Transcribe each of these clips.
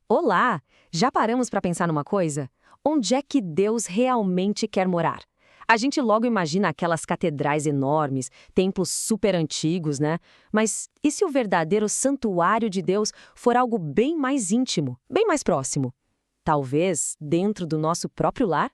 Olá! Já paramos para pensar numa coisa? Onde é que Deus realmente quer morar? A gente logo imagina aquelas catedrais enormes, templos super antigos, né? Mas e se o verdadeiro santuário de Deus for algo bem mais íntimo, bem mais próximo? Talvez dentro do nosso próprio lar?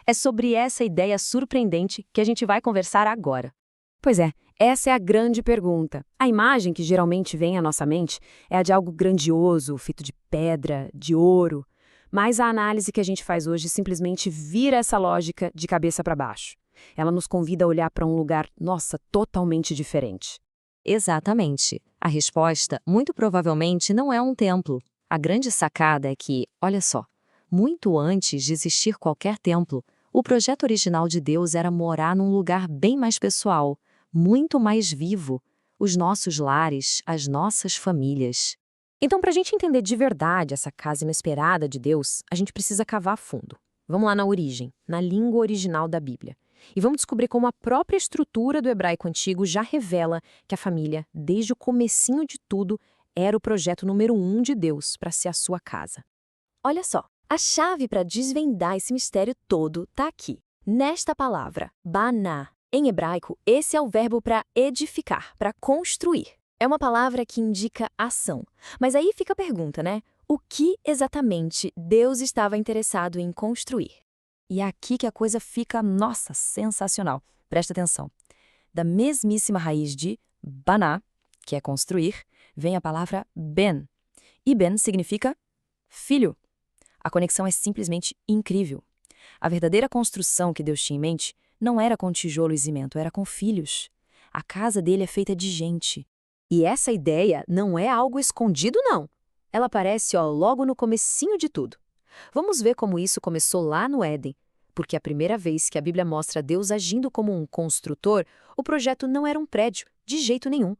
É sobre essa ideia surpreendente que a gente vai conversar agora. Pois é, essa é a grande pergunta. A imagem que geralmente vem à nossa mente é a de algo grandioso, feito de pedra, de ouro. Mas a análise que a gente faz hoje simplesmente vira essa lógica de cabeça para baixo. Ela nos convida a olhar para um lugar, nossa, totalmente diferente. Exatamente. A resposta, muito provavelmente, não é um templo. A grande sacada é que, olha só, muito antes de existir qualquer templo, o projeto original de Deus era morar num lugar bem mais pessoal, muito mais vivo, os nossos lares, as nossas famílias. Então, para a gente entender de verdade essa casa inesperada de Deus, a gente precisa cavar fundo. Vamos lá na origem, na língua original da Bíblia. E vamos descobrir como a própria estrutura do hebraico antigo já revela que a família, desde o comecinho de tudo, era o projeto número 1 de Deus para ser a sua casa. Olha só, a chave para desvendar esse mistério todo está aqui, nesta palavra, baná. Em hebraico, esse é o verbo para edificar, para construir. É uma palavra que indica ação. Mas aí fica a pergunta, né? O que exatamente Deus estava interessado em construir? E é aqui que a coisa fica, nossa, sensacional. Presta atenção. Da mesmíssima raiz de baná, que é construir, vem a palavra ben. E ben significa filho. A conexão é simplesmente incrível. A verdadeira construção que Deus tinha em mente não era com tijolo e cimento, era com filhos. A casa dele é feita de gente. E essa ideia não é algo escondido, não. Ela aparece, logo no comecinho de tudo. Vamos ver como isso começou lá no Éden. Porque a primeira vez que a Bíblia mostra Deus agindo como um construtor, o projeto não era um prédio, de jeito nenhum.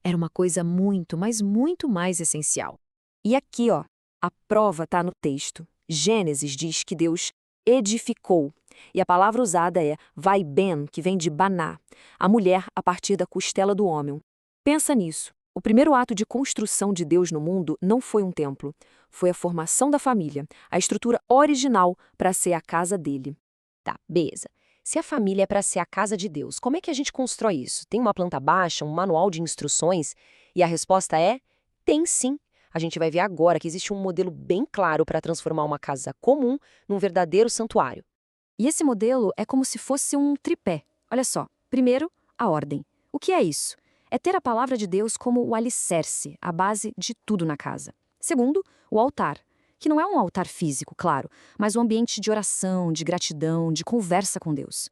Era uma coisa muito, mas muito mais essencial. E aqui, a prova está no texto. Gênesis diz que Deus edificou. E a palavra usada é vai-ben, que vem de baná, a mulher a partir da costela do homem. Pensa nisso. O primeiro ato de construção de Deus no mundo não foi um templo. Foi a formação da família, a estrutura original para ser a casa dele. Tá, beleza. Se a família é para ser a casa de Deus, como é que a gente constrói isso? Tem uma planta baixa, um manual de instruções? E a resposta é: tem sim. A gente vai ver agora que existe um modelo bem claro para transformar uma casa comum num verdadeiro santuário. E esse modelo é como se fosse um tripé. Olha só. Primeiro, a ordem. O que é isso? É ter a palavra de Deus como o alicerce, a base de tudo na casa. Segundo, o altar, que não é um altar físico, claro, mas um ambiente de oração, de gratidão, de conversa com Deus.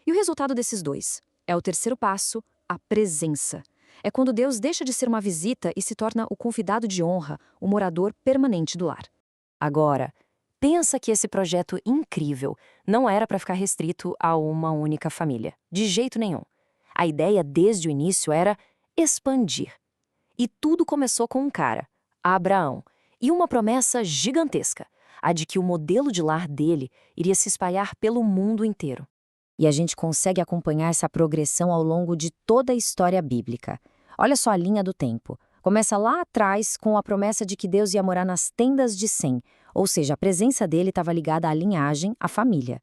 E o resultado desses dois é o terceiro passo, a presença. É quando Deus deixa de ser uma visita e se torna o convidado de honra, o morador permanente do lar. Agora, pensa que esse projeto incrível não era para ficar restrito a uma única família, de jeito nenhum. A ideia desde o início era expandir. E tudo começou com um cara, Abraão, e uma promessa gigantesca, a de que o modelo de lar dele iria se espalhar pelo mundo inteiro. E a gente consegue acompanhar essa progressão ao longo de toda a história bíblica. Olha só a linha do tempo. Começa lá atrás com a promessa de que Deus ia morar nas tendas de Sem, ou seja, a presença dele estava ligada à linhagem, à família.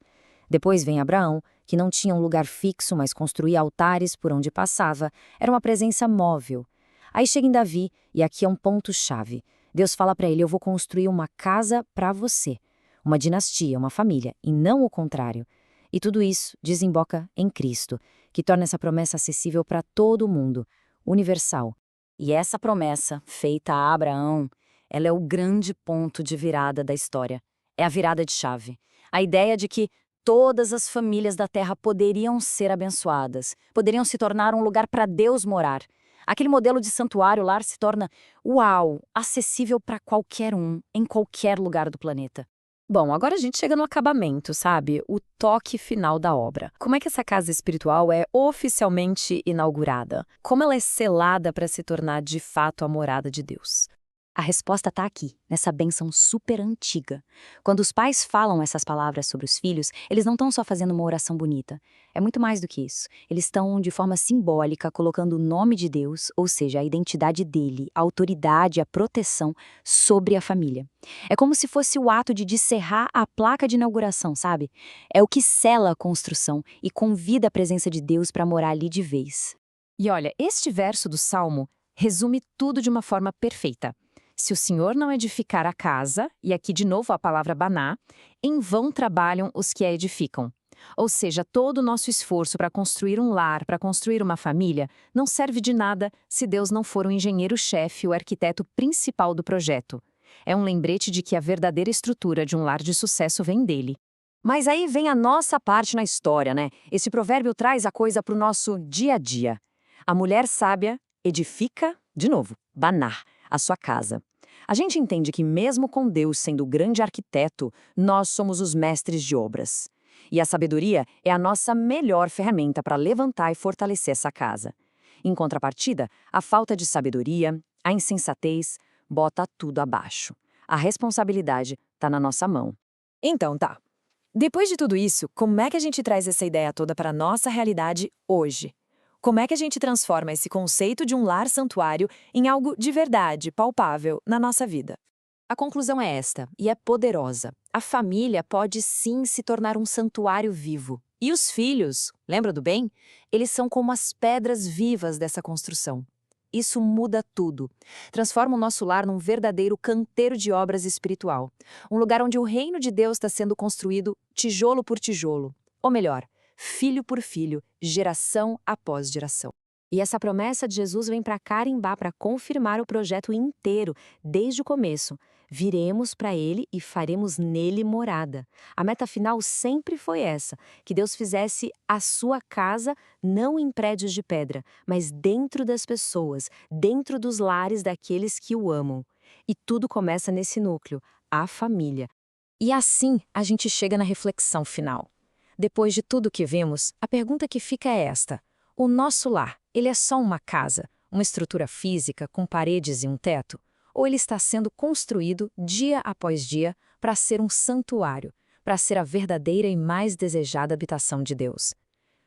Depois vem Abraão, que não tinha um lugar fixo, mas construía altares por onde passava. Era uma presença móvel. Aí chega em Davi, e aqui é um ponto-chave. Deus fala para ele: eu vou construir uma casa para você. Uma dinastia, uma família, e não o contrário. E tudo isso desemboca em Cristo, que torna essa promessa acessível para todo mundo, universal. E essa promessa, feita a Abraão, ela é o grande ponto de virada da história. É a virada de chave. A ideia de que todas as famílias da Terra poderiam ser abençoadas, poderiam se tornar um lugar para Deus morar. Aquele modelo de santuário lar se torna, uau, acessível para qualquer um, em qualquer lugar do planeta. Bom, agora a gente chega no acabamento, sabe? O toque final da obra. Como é que essa casa espiritual é oficialmente inaugurada? Como ela é selada para se tornar de fato a morada de Deus? A resposta está aqui, nessa bênção super antiga. Quando os pais falam essas palavras sobre os filhos, eles não estão só fazendo uma oração bonita. É muito mais do que isso. Eles estão, de forma simbólica, colocando o nome de Deus, ou seja, a identidade dele, a autoridade, a proteção sobre a família. É como se fosse o ato de descerrar a placa de inauguração, sabe? É o que sela a construção e convida a presença de Deus para morar ali de vez. E olha, este verso do Salmo resume tudo de uma forma perfeita. Se o Senhor não edificar a casa, e aqui de novo a palavra baná, em vão trabalham os que a edificam. Ou seja, todo o nosso esforço para construir um lar, para construir uma família, não serve de nada se Deus não for o engenheiro-chefe, o arquiteto principal do projeto. É um lembrete de que a verdadeira estrutura de um lar de sucesso vem dele. Mas aí vem a nossa parte na história, né? Esse provérbio traz a coisa para o nosso dia a dia. A mulher sábia edifica, de novo, banar, a sua casa. A gente entende que mesmo com Deus sendo o grande arquiteto, nós somos os mestres de obras. E a sabedoria é a nossa melhor ferramenta para levantar e fortalecer essa casa. Em contrapartida, a falta de sabedoria, a insensatez, bota tudo abaixo. A responsabilidade está na nossa mão. Então tá. Depois de tudo isso, como é que a gente traz essa ideia toda para a nossa realidade hoje? Como é que a gente transforma esse conceito de um lar santuário em algo de verdade, palpável, na nossa vida? A conclusão é esta, e é poderosa. A família pode sim se tornar um santuário vivo. E os filhos, lembra do bem? Eles são como as pedras vivas dessa construção. Isso muda tudo. Transforma o nosso lar num verdadeiro canteiro de obras espiritual. Um lugar onde o reino de Deus está sendo construído tijolo por tijolo. Ou melhor, filho por filho, geração após geração. E essa promessa de Jesus vem para carimbar, para confirmar o projeto inteiro, desde o começo. Viremos para ele e faremos nele morada. A meta final sempre foi essa, que Deus fizesse a sua casa não em prédios de pedra, mas dentro das pessoas, dentro dos lares daqueles que o amam. E tudo começa nesse núcleo, a família. E assim a gente chega na reflexão final. Depois de tudo que vimos, a pergunta que fica é esta: o nosso lar, ele é só uma casa, uma estrutura física com paredes e um teto? Ou ele está sendo construído dia após dia para ser um santuário, para ser a verdadeira e mais desejada habitação de Deus?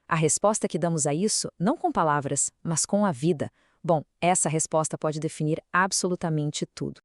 A resposta que damos a isso, não com palavras, mas com a vida. Bom, essa resposta pode definir absolutamente tudo.